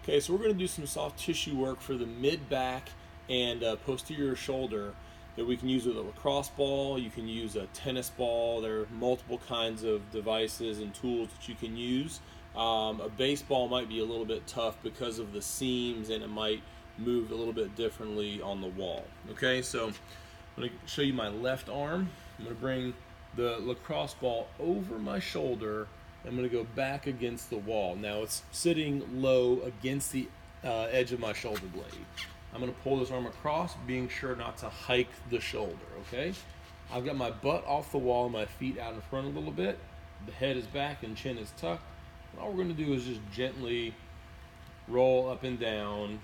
Okay, so we're going to do some soft tissue work for the mid-back and posterior shoulder that we can use with a lacrosse ball. You can use a tennis ball. There are multiple kinds of devices and tools that you can use. A baseball might be a little bit tough because of the seams, and it might move a little bit differently on the wall. Okay, so I'm going to show you my left arm. I'm going to bring the lacrosse ball over my shoulder. I'm going to go back against the wall. Now it's sitting low against the edge of my shoulder blade. I'm going to pull this arm across, being sure not to hike the shoulder, okay? I've got my butt off the wall, my feet out in front a little bit. The head is back and chin is tucked. And all we're going to do is just gently roll up and down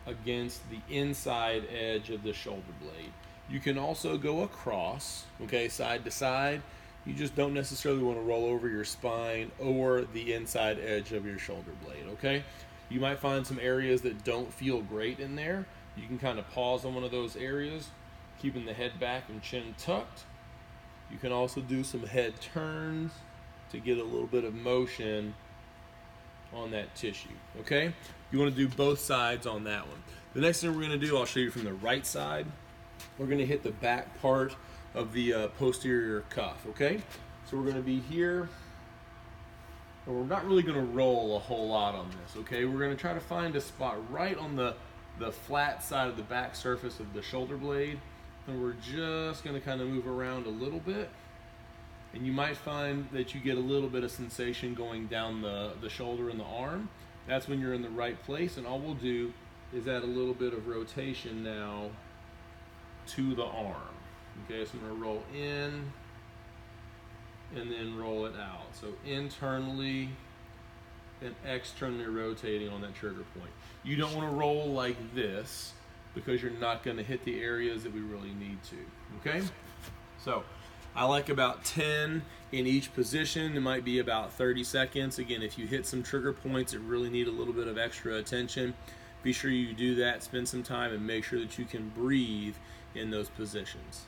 against the inside edge of the shoulder blade. You can also go across, okay, side to side. You just don't necessarily want to roll over your spine or the inside edge of your shoulder blade, okay? You might find some areas that don't feel great in there. You can kind of pause on one of those areas, keeping the head back and chin tucked. You can also do some head turns to get a little bit of motion on that tissue, okay? You want to do both sides on that one. The next thing we're going to do, I'll show you from the right side. We're going to hit the back part of the posterior cuff, okay? So we're going to be here, and we're not really going to roll a whole lot on this, okay? We're going to try to find a spot right on the flat side of the back surface of the shoulder blade, and we're just going to kind of move around a little bit, and you might find that you get a little bit of sensation going down the shoulder and the arm. That's when you're in the right place, and all we'll do is add a little bit of rotation now to the arm. Okay, so I'm going to roll in and then roll it out. So internally and externally rotating on that trigger point. You don't want to roll like this because you're not going to hit the areas that we really need to. Okay, so I like about 10 in each position. It might be about 30 seconds. Again, if you hit some trigger points that really need a little bit of extra attention, be sure you do that, spend some time, and make sure that you can breathe in those positions.